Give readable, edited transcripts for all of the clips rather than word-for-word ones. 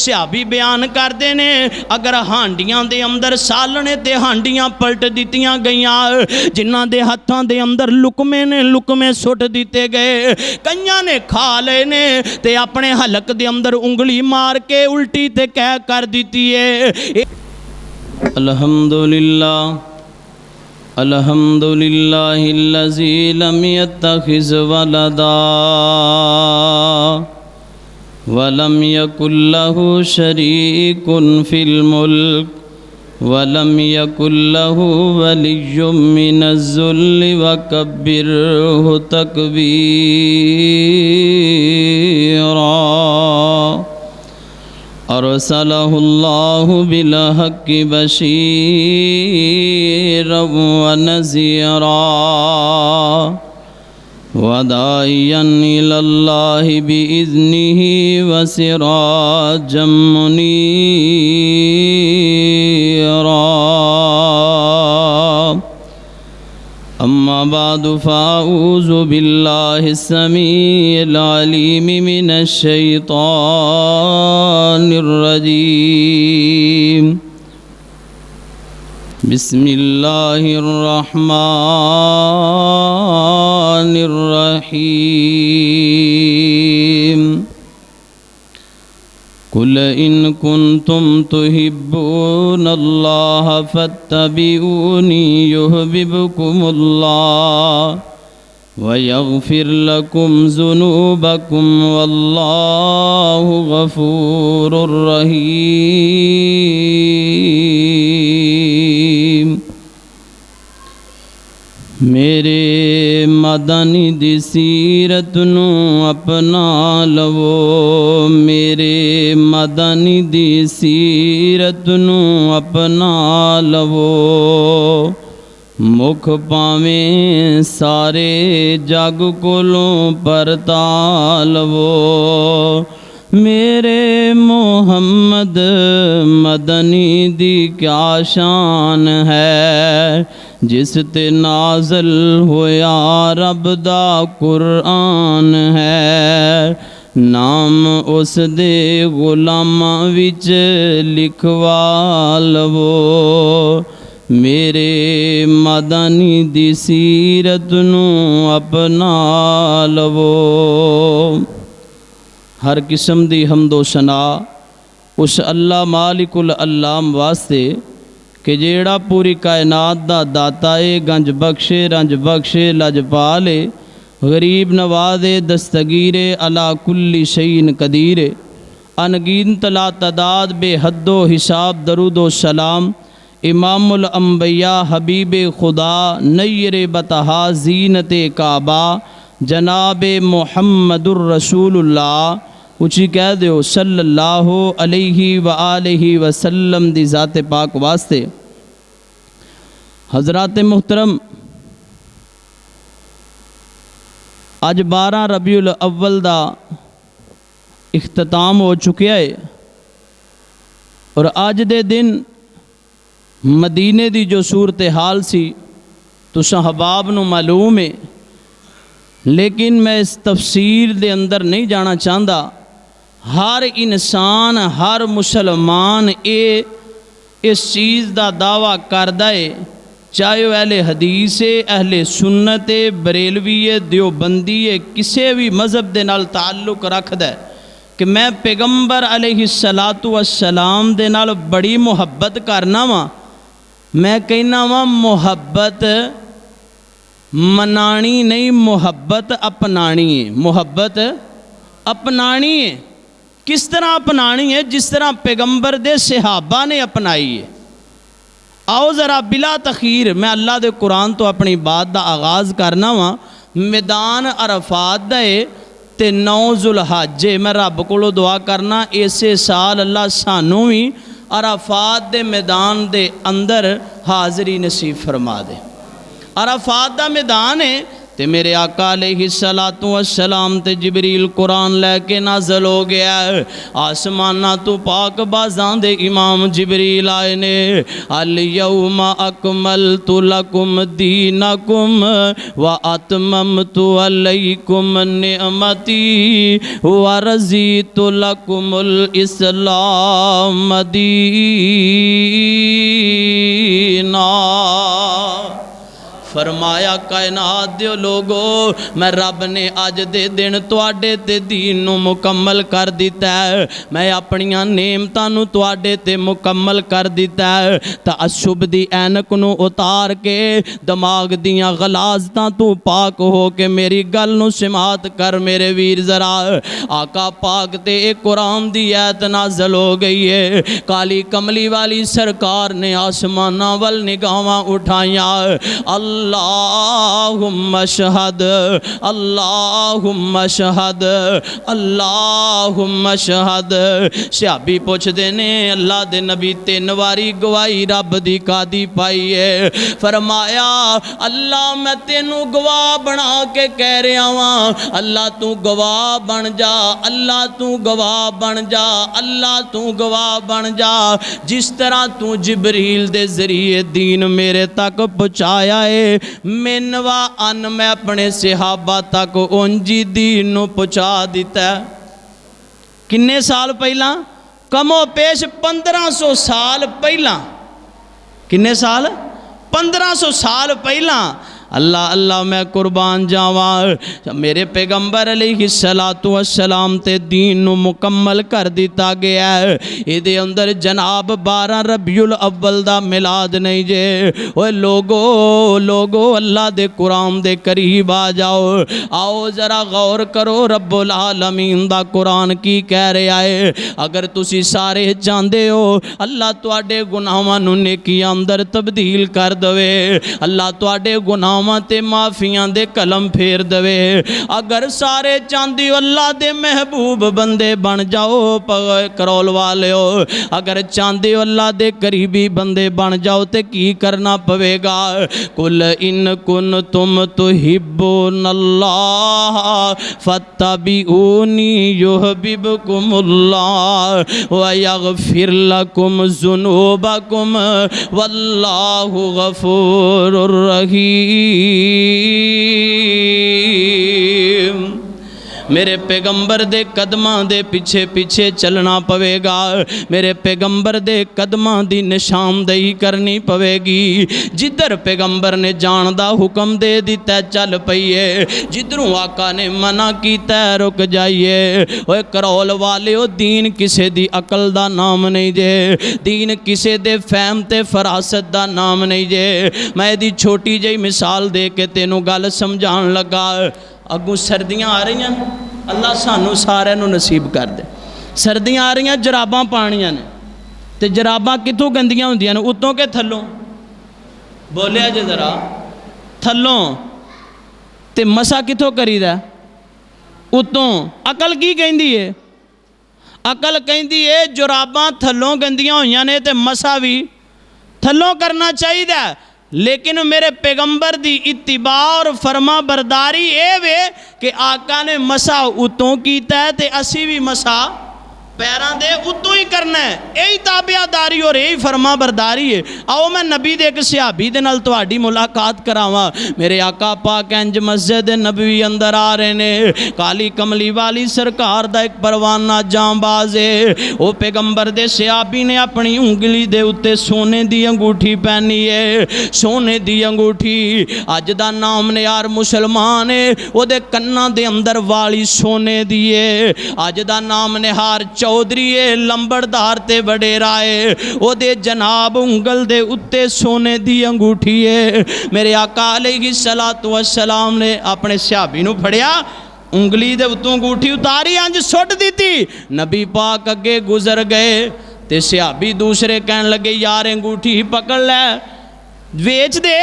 صحابی بیان کردے نے اگر ہانڈیاں دے اندر سالنے تے ہانڈیاں پلٹ دیتیاں گئیاں، جنہاں دے ہتھاں دے اندر لکمے سٹ دیتے گئے، کئیاں نے کھا لے نے تے اپنے حلق دے اندر انگلی مار کے الٹی تے کہہ کر دیتی ہے۔ الحمدللہ الذی لم یتخذ ولدا ولم یکن لہ شریک فی الملک ولم یکن لہ ولی من الذل وکبرہ تکبیرا۔ ارسلہ اللہ بالحق بشیرا ونذیرا وداعیا الی اللہ بإذنہ وسراجا منیرا۔ اما بعد فاعوذ باللہ السمیع العلیم من الشیطان الرجیم۔ بسم اللہ الرحمن الرحیم۔ قل ان کنتم تحبون اللہ فاتبعونی یحببکم اللہ ویغفر لکم ذنوبکم واللہ غفور رحیم۔ میرے مدنی دی سیرت نو اپنا لو، میرے مدنی دی سیرت نو اپنا لو، مکھ پاویں سارے جگ کولوں پرتا لو۔ میرے محمد مدنی دی کیا شان ہے، جس تے نازل ہویا رب دا قرآن ہے، نام اس دے غلاماں وچ لکھوا لو۔ میرے مدنی دی سیرت نو اپنا لو۔ ہر قسم دی حمد و ثنا اس اللہ مالک العلام واسطے کہ جیڑا پوری کائنات دا داتا ہے، گنج بخشے رنج بخشے لجپالے، غریب نوازے دستگیرے علا کل شیء قدیر، انگنت لا تعداد بے حد و حساب درود و سلام امام الانبیاء حبیب خدا نیر بطہا زینت کعبہ جناب محمد الرسول اللہ، اچھی کہہ دیو صلی اللہ علیہ وآلہ وسلم دی ذات پاک واسطے۔ حضرات محترم، آج 12 ربیع الاول دا اختتام ہو چکیا ہے، اور آج دے دن مدینے دی جو صورتحال سی تو صحاباب نو معلوم ہے، لیکن میں اس تفسیر دے اندر نہیں جانا چاہتا۔ ہر انسان ہر مسلمان اس چیز دا دعویٰ کردہ ہے، چاہے وہ اہل حدیث ہے، اہل سنت ہے، بریلوی ہے، دیوبندی ہے، کسی بھی مذہب دے نال تعلق رکھدا ہے کہ میں پیغمبر علیہ السلام دے نال بڑی محبت کرنا وا۔ میں کہنا وا محبت منانی نہیں، محبت اپنانی ہے۔ محبت اپنانی ہے، کس طرح اپنانی ہے؟ جس طرح پیغمبر دے صحابہ نے اپنائی ہے۔ آؤ ذرا بلا تخیر میں اللہ دے قرآن تو اپنی بات دا آغاز کرنا وا۔ میدان عرفات دا ہے تے 9 ذوالحج، میں رب کولو دعا کرنا اسے سال اللہ سانوں بھی عرفات دے میدان دے اندر حاضری نصیب فرما دے۔ عرفات دا میدان ہے تے میرے آقا علیہ السلام تے جبریل قرآن لے کے نازل ہو گیا ہے۔ آسمانہ تو پاک بازان دے امام جبریل آئے نے، الیوم اکملت لکم دینکم واتممت علیکم نعمتی ورضیت لکم الاسلام دینا۔ فرمایا کائنات دیو لوگو، میں رب نے آج دے دن تواڈے تے دین نو مکمل کر دیتا ہے، میں اپنیاں نعمتاں نو تواڈے تے مکمل کر دیتا ہے۔ تعصب دی اینک نو اتار کے دماغ دیاں غلاظتاں تو پاک ہو کے میری گل نو سماعت کر میرے ویر ذرا۔ آقا پاک تے ایک قرآن دی ایت نازل ہو گئی ہے، کالی کملی والی سرکار نے آسمانہ وال نگاہاں اٹھائیاں، اللہم شہد اللہم شہد اللہم شہد۔ صحابی پوچھ دینے اللہ دے نبی 3 واری گواہی رب دی کادی پائی ہے۔ فرمایا اللہ میں تینوں گواہ بنا کے کہہ رہا ہاں، اللہ تو گواہ بن جا، اللہ تو گواہ بن جا، اللہ تو گواہ بن جا، جس طرح تو جبریل دے ذریعے دین میرے تک پہنچایا ہے، منوا ان میں اپنے صحابہ تک انجی دین نو پہنچا دیتا ہے۔ کنے سال پہلا؟ کم و پیش 1500 سال پہلا۔ کنے سال؟ 1500 سال پہلا۔ اللہ اللہ میں قربان جاواں، میرے پیغمبر علیہ السلام تے دین نو مکمل کر دیتا گیا ہے۔ ایدے اندر جناب 12 ربیع الاول دا میلاد نہیں جے۔ اوہ لوگو اللہ دے قرآن دے قریب آ جاؤ، آؤ ذرا غور کرو رب العالمین دا قرآن کی کہہ رہا ہے۔ اگر تسی سارے چاندے ہو اللہ تواڈے گناہاں نو نیکیاں اندر تبدیل کر دوے، اللہ تواڈے گناہاں تے معافیاں دے قلم پھیر دوے، اگر سارے چاندی اللہ دے محبوب بندے بن جاؤ کرول والے ہو، اگر چاندی اللہ دے قریبی بندے بن جاؤ تے کی کرنا پوے گا؟ قل ان کنتم تحبون اللہ فاتبعونی یحببکم اللہ ویغفر لکم ذنوبکم واللہ غفور الرحیم۔ میرے پیغمبر دے قدماں دے پیچھے پیچھے چلنا پوے گا، میرے پیغمبر دے قدماں دی نشاندہی کرنی پوے گی۔ جدھر پیغمبر نے جان دا حکم دے دیتا ہے چل پئیے، جدھروں آقا نے منع کیتا ہے رک جائیے۔ اوے کرول والے ہو، دین کسے دی عقل دا نام نہیں جے، دین کسے دے فہم تے فراست دا نام نہیں جے۔ میں دی چھوٹی جئی مثال دے کے تینوں گل سمجھان لگا۔ اگوں سردیاں آ رہی ہیں، اللہ سانو سارے نو نصیب کر دے۔ سردیاں آ رہی ہیں، جراباں پانیاں نے، تے جراباں کتوں گندیاں ہوندیاں نے؟ اتوں کے تھلوں؟ بولیا جے ذرا، تھلوں تے مسا کتوں کری دا؟ اتوں۔ عقل کی کہندی ہے؟ عقل کہندی ہے جراباں تھلوں گندیاں ہویاں نے تے مسا بھی تھلوں کرنا چاہیے دا، لیکن میرے پیغمبر دی اتباع اور فرما برداری اے وے کہ آقا نے مسا اتوں کیتا ہے تے اسی بھی مسا پیران دے اتوں ہی کرنا ہے۔ یہی تابعداری اور یہی فرما برداری ہے۔ آؤ میں نبی دے ایک صحابی دے نال تواڈی ملاقات کراواں۔ میرے آقا پاک انج مسجد نبوی اندر آ رہے نے، کالی کملی والی سرکار دا ایک پروانہ جاں باز ہے۔ وہ پیغمبر دے صحابی نے اپنی انگلی دے اتے سونے دی انگوٹھی پہنی ہے، سونے دی انگوٹھی۔ اج دا نام نے یار مسلمان ہے، وہ دے کناں دے اندر والی سونے دیے۔ اج دا نام نے ہار چودھری لمبردار تے بڑے رائے، وہ دے جناب انگل دے اتے سونے دی انگوٹھی ہے۔ میرے آقا علیہ السلام نے اپنے صحابی نو پھڑیا، انگلی دے اتوں انگوٹھی اتاری انج سٹ دیتی، نبی پاک اگے گزر گئے تے صحابی دوسرے کہنے لگے یار انگوٹھی پکڑ لے، ویچ دے،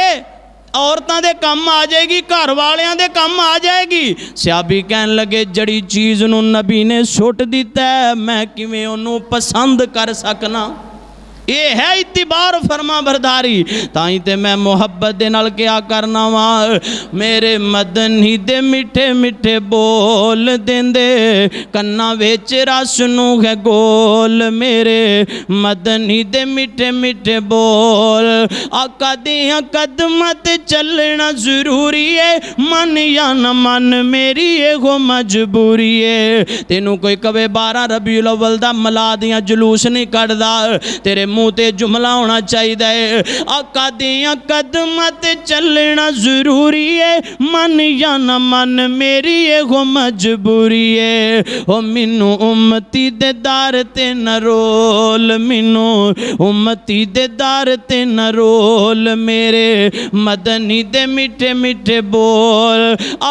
عورتاں دے کم آ جائے گی، گھر والیاں دے کم آ جائے گی۔ صحابی کہنے لگے جڑی چیز نو نبی نے سٹ دیتا ہے میں کیویں انہوں پسند کر سکنا؟ یہ ہے اتباع اور فرما برداری. تائیں تے میں محبت دے نال کیا کرنا وا میرے مدنی دے میٹھے میٹھے بول دیندے کنا وچ رس نو ہے گول. میرے مدنی دے میٹھے میٹھے بول. آقا دیاں قدماں تے چلنا ضروری ہے من یا نہ من میری یہ مجبوری ہے. تینوں کوئی کبے 12 ربیع الاول دا ملادیاں جلوس نہیں کڑدا تیرے منہ تے جملہ ہونا چاہیے آقا دیاں قدماں تے چلنا ضروری ہے من یا نہ من میری یہ مجبوری ہے. او مینوں امتی دے دار تے نہ رول مینوں امتی دے دار تے نہ رول. میرے مدنی دے میٹھے میٹھے بول.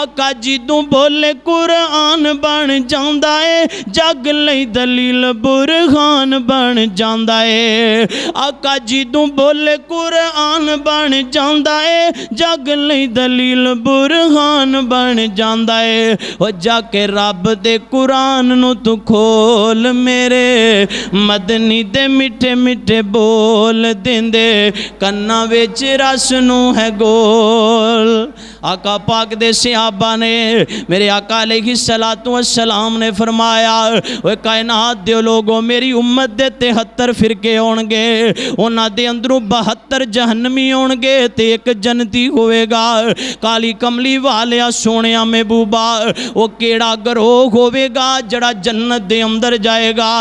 آقا جدوں بولے قرآن بن جاندا ہے جگ لئی دلیل برہان بن جاندا ہے. آقا جدوں بولے قرآن بن جاندا ہے جگ لئی دلیل برہان بن جاندا ہے. او جا کے رب دے قرآن نو تو کھول میرے مدنی دے میٹھے میٹھے بول دیندے کنا وچ رس نو ہے گول. آقا پاک دے صحابہ نے میرے آقا علیہ السلام نے فرمایا اوے کائنات دے لوگوں میری امت دے 73 فرقے ہونگے انہاں دے اندروں 72 جہنمی ہونگے تے ایک جنتی ہوئے گا. کالی کملی والیا سونیا محبوبہ وہ کیڑا گروہ ہوئے گا جڑا جنت دے اندر جائے گا.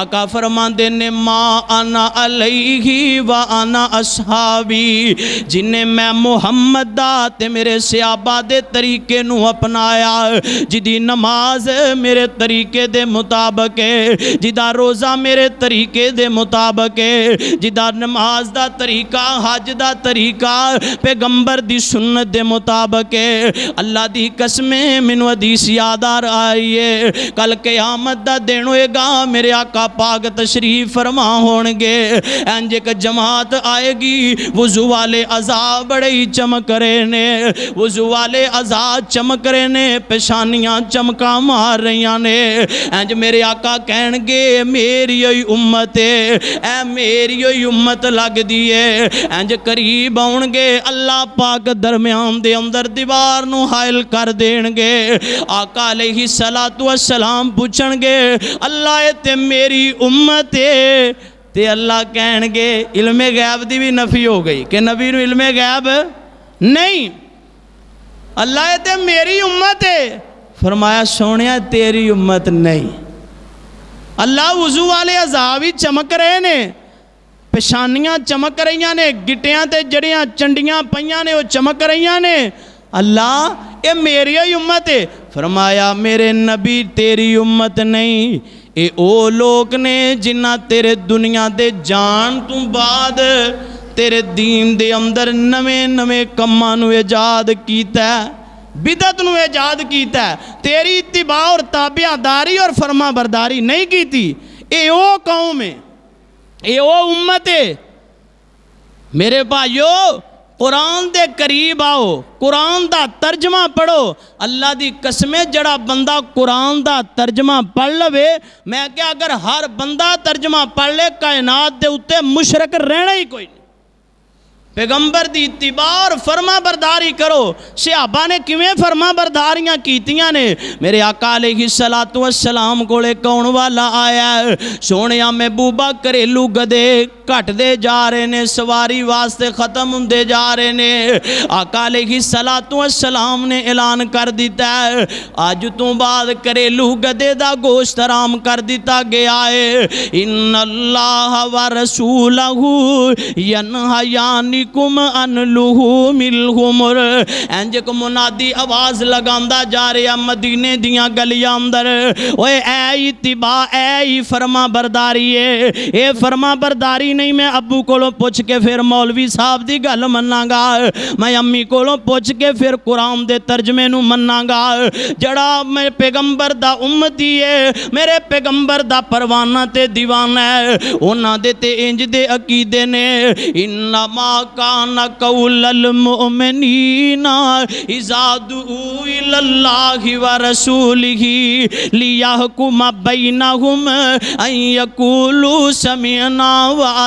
آقا فرماندے نے ما انا علیہ و انا اصحابی جنہیں میں محمد دا تے میرے صحابہ دے طریقے نو اپنایا جدی نماز میرے طریقے دے مطابق ہے جدا روزہ میرے طریقے دے مطابق ہے جدا نماز دا طریقہ حج دا طریقہ پیغمبر دی سنت دے مطابق ہے. اللہ دی قسمیں منو حدیث یاد آ رہی ہے کل قیامت دا دن ہوئے گا میرے آقا پاک تشریف فرما ہونگے انج ایک جماعت آئے گی وضو والے عذاب بڑے ہی چمک رہے نے وضو والے عذاب چمک رہے نے پیشانیاں چمکا مار رہیاں نے انج میرے آقا کہنگے میری امت ہے اے میری امت لگ دیئے انج قریب آؤنگے اللہ پاک درمیان دے اندر دیوار نو حائل کر دینگے. آقا علیہ السلام پوچھنگے اللہ تے میری امت ہے تے اللہ کہنگے علم غیب دی بھی نفی ہو گئی کہ نبی نو علم غیب نہیں. اللہ تے میری امت ہے فرمایا سونیا تیری امت نہیں. اللہ وضو والے عذاب ہی چمک رہے نے پیشانیاں چمک رہیاں نے گٹیاں تے جڑیاں چنڈیاں پئیاں نے وہ چمک رہیاں نے اللہ اے میری امت ہے. فرمایا میرے نبی تیری امت نہیں اے او لوگ نے جنہ تیرے دنیا دے جان تو بعد تیرے دین دے اندر نویں نویں کماں نو ایجاد کیتا ہے بدعت نو ایجاد کیتا ہے تیری اتباع اور تابعداری اور فرما برداری نہیں کیتی. اے او قوم ہے اے او امت ہے. میرے بھائیو قرآن دے قریب آؤ قرآن دا ترجمہ پڑھو. اللہ دی قسمیں جڑا بندہ قرآن دا ترجمہ پڑھ لوے میں کہ اگر ہر بندہ ترجمہ پڑھ لے کائنات دے اتے مشرک رہنا ہی کوئی نہیں. پیغمبر دی اتباع اور فرما برداری کرو. صحابہ نے کیویں فرما برداریاں کیتیاں نے. میرے آقا علیہ السلام کولے کون والا آیا ہے سونیا محبوبہ گھریلو گدے گھٹ دے جا رہے نے سواری واسطے ختم ہوندے جا رہے نے. آقا علیہ السلام نے اعلان کر دیتا ہے آج تو بعد گھریلو گدے دا گوشت حرام کر دیتا گیا ہے. ان اللہ و رسولہ ینہیانی کم ان لہوم الحمر. انج کو منادی آواز لگاندا جا رہا مدینے دیاں گلیاں اندر اوے اے اتباع اے فرما برداری ہے. اے فرما برداری نہیں میں ابو کولوں پوچھ کے پھر مولوی صاحب دی گل مناں گا میں امی کولوں پوچھ کے پھر قرآن دے ترجمے نو مناں گا. جڑا میں پیغمبر دا امتی ہے میرے پیغمبر دا پروانہ تے دیوانہ ہے انہاں دے تے انج دے عقیدے نے انما کان قول المؤمنین اذا دعوا الی اللہ ورسولہ لیحکم بینہم ان یقولوا سمعنا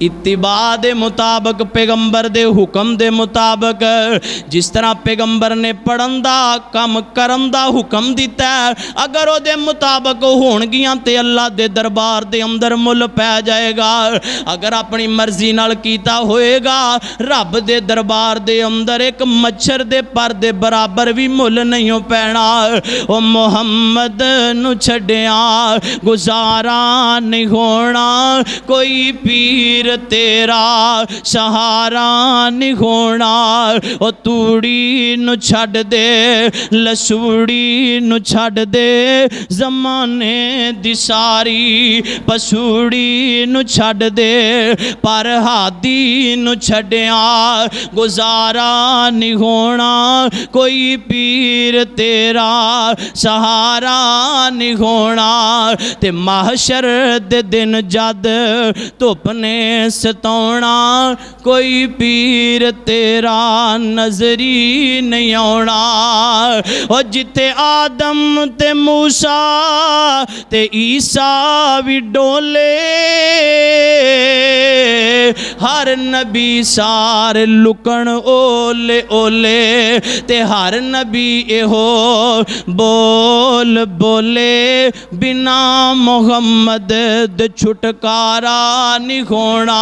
اتباع دے مطابق پیغمبر دے حکم دے مطابق جس طرح پیغمبر نے پڑھن دا کم کرن دا حکم دیتا ہے اگر او دے مطابق ہون گیاں تے اللہ دے دربار دے اندر مل پہ جائے گا اگر اپنی مرضی نال کیتا ہوئے گا رب دے دربار دے اندر ایک مچھر دے پر دے برابر بھی مل نہیں پینا او محمد نو چھڑیاں گزارا نہیں ہونا کوئی پیر تیرا سہارا نہیں ہونا او توڑی نو چھڑ دے لسوڑی نو چھڑ دے زمانے دی ساری پسوڑی نو چھڑ دے پر ہادی نو چھڑیاں گزارا نہیں ہونا کوئی پیر تیرا سہارا نہیں ہونا تے محشر دے دن جد دھوپ نے ستونا کوئی پیر تیرا نظری نہیں آنا اور جتے آدم تے موسیٰ تے عیسیٰ بھی ڈولے ہر نبی سارے لکن اولے اولے تے ہر نبی ایہو بول بولے بنا محمد دے چھٹکارا نہیں ہونا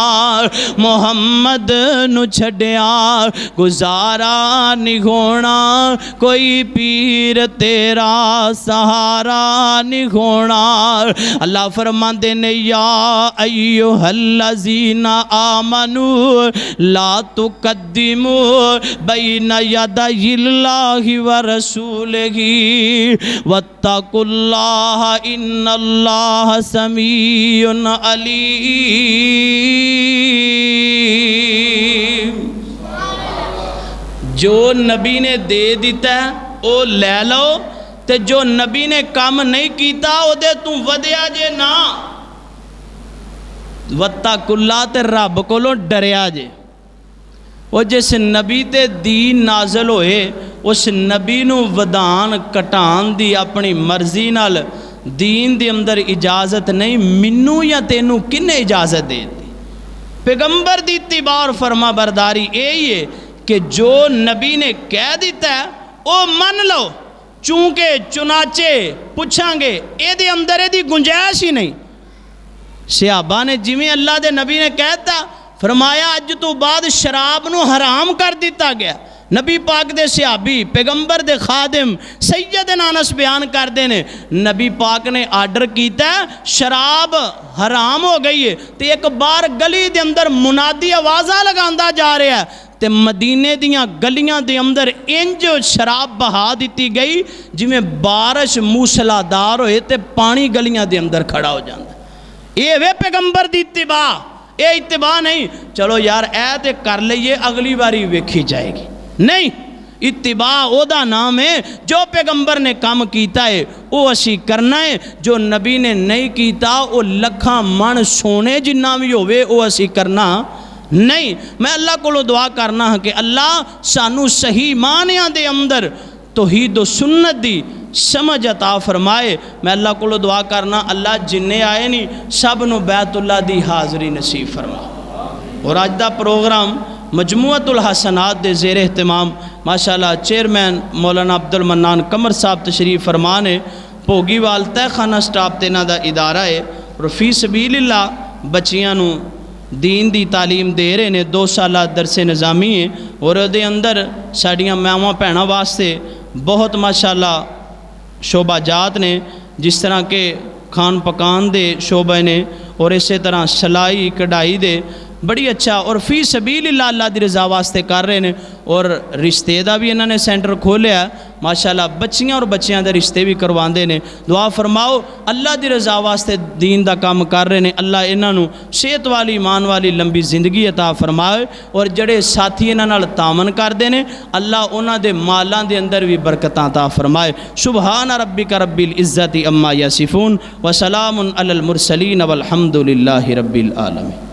محمد نو چھڑیا گزارا نہیں ہونا کوئی پیر تیرا سہارا نہیں ہونا اللہ فرماندے نے یا ایوہ الذین آمنوا لا تقدموا بین یدی اللہ ورسولہ واتقوا اللہ ان اللہ سمیع علیم جو نبی نے دے دیتا ہے او لے لو تے جو نبی نے کام نہیں کیتا او دے تم ودیا جے نا واتقوا اللہ تے رب کولوں ڈریا جے وہ جس نبی تے دین نازل ہوئے اس نبی نو ودان کٹان دی اپنی مرضی نال دین دے اندر اجازت نہیں منو یا تینو کنے اجازت دے دی پیغمبر دی اتباع اور فرما برداری یہی ہے کہ جو نبی نے کہہ دیتا ہے او من لو چونکہ چنانچہ پوچھاں گے اے دے اندر دی گنجائش ہی نہیں صحابہ نے جویں اللہ دے نبی نے کہتا فرمایا اج تو بعد شراب نو حرام کر دیتا گیا نبی پاک دے صحابی پیغمبر دے خادم سیدنا انس بیان کر دینے نبی پاک نے آرڈر کیتا ہے شراب حرام ہو گئی ہے تے ایک بار گلی دے اندر منادی آوازہ لگاندہ جا رہا ہے تے مدینے دیاں گلیاں دے اندر انج شراب بہا دیتی گئی جی میں بارش موسلا دار ہوئے تے پانی گلیاں دے اندر کھڑا ہو جاندہ اے وے پیغمبر دی اتباع اے اتباع نہیں چلو یار اے تے کر لئیے اگلی باری ویکھی جائے گی نہیں اتباع او دا نام ہے جو پیغمبر نے کام کیتا ہے او اسی کرنا ہے جو نبی نے نہیں کیتا او لکھاں من سونے جنہ بھی ہوئے او اسی کرنا نہیں میں اللہ کو دعا کرنا ہے کہ اللہ سانو صحیح معنیاں دے اندر توحید و سنت دی سمجھ عطا فرمائے میں اللہ کو دعا کرنا اللہ جننے آئے نہیں سب نو بیت اللہ دی حاضری نصیب فرما اور آج دا پروگرام مجموعۃ الحسنات دے زیر اہتمام ماشاءاللہ چیئرمین مولانا عبد المنان قمر صاحب تشریف فرمانے پوگی وال تہ خانہ سٹاپ تینا دا ادارہ ہے اور فی سبیل اللہ بچیاں نو دین دی تعلیم دے رہے نے 2 سالہ درس نظامی ہیں اور دے اندر ساڑیاں میاواں پہنا واسطے بہت ماشاءاللہ شعبہ جات نے جس طرح کہ کھان پکان دے شعبہ نے اور اسی طرح سلائی کڑھائی دے بڑی اچھا اور فی سبیل اللہ اللہ دی رضا واسطے کر رہے ہیں اور رشتے دا بھی انہوں نے سینٹر کھولیا ہے ماشاءاللہ بچیاں اور بچیاں دے رشتے بھی کرواندے نے دعا فرماؤ اللہ دی رضا واسطے دین دا کام کر رہے ہیں اللہ انہاں نو صحت والی ایمان والی لمبی زندگی عطا فرمائے اور جڑے ساتھی انہاں نال تعاون کردے نے اللہ انہاں دے مالاں دے اندر بھی برکتاں عطا فرمائے سبحان ربک رب العزت عما یصفون وسلام علی المرسلین والحمد للہ رب العالمین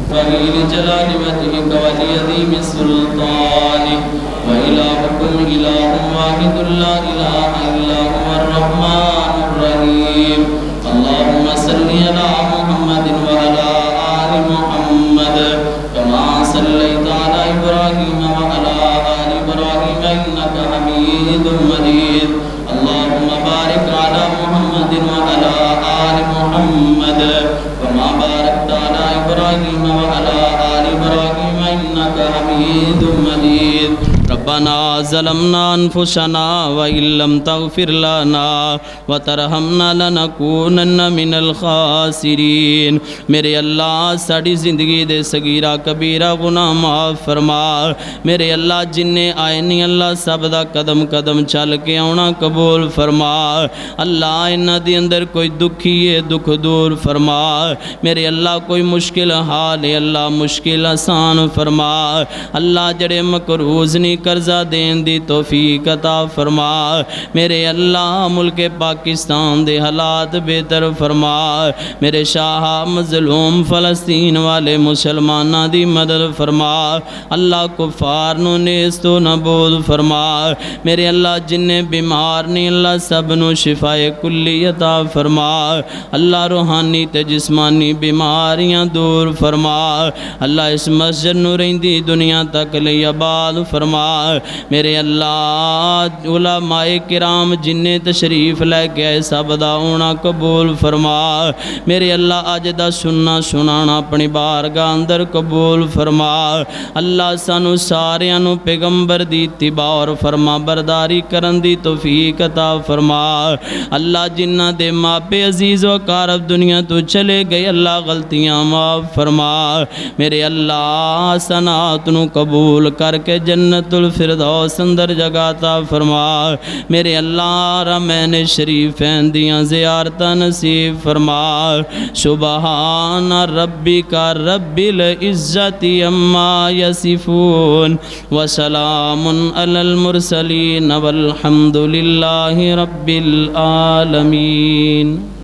فقير جلال وجهك ولعظيم سلطانك وإلهكم إله واحد لا إله إلا هو الرحمن الرحيم اللهم صل على محمد وعلى حميد مجيد اللهم بارك على محمد وعلى آل محمد كما باركت على إبراهيم وعلى آل إبراهيم إنك حميد مجيد ربنا ظلمنا انفسنا وان لم تغفر لنا وترحمنا لنكونن من الخاسرین میرے اللہ ساڑی زندگی دے صغیرہ کبیرہ گناہ معاف فرما میرے اللہ جننے آئے نہیں اللہ سب دا قدم قدم چل کے آنا قبول فرما اللہ انہاں دی اندر کوئی دکھی ہے دکھ دور فرما میرے اللہ کوئی مشکل حال ہے اللہ مشکل آسان فرما اللہ جڑے مقروض نہیں قرضہ دین دی توفیق عطا فرما میرے اللہ ملک پاکستان دے حالات بہتر فرما میرے شاہ مظلوم فلسطین والے مسلمانہ دی مدد فرما اللہ کفار نو نیست و نبود فرما میرے اللہ جنہیں بیمار نہیں اللہ سب نو شفاء کلی عطا فرما اللہ روحانی تے جسمانی بیماریاں دور فرما اللہ اس مسجد نو رہندی دنیا تک لئی آباد فرما میرے اللہ علماء کرام جنہیں تشریف لے کے آئے سب دا ہونا قبول فرما میرے اللہ آج دا سننا سنانا اپنی بارگاہ اندر قبول فرما اللہ سانو ساریانو پیغمبر دی اتباع اور فرما برداری کرن دی توفیق عطا فرما اللہ جنہ دے ماپے عزیز و کارب دنیا تو چلے گئے اللہ غلطیاں معاف فرما میرے اللہ سنات نو قبول کر کے جنت الفردوس اندر جگہ عطا فرما میرے اللہ رمین شریفین دیاں زیارتہ نصیب فرما سبحان ربک رب العزت عما یصفون وسلام علی المرسلین والحمد للہ رب العالمین.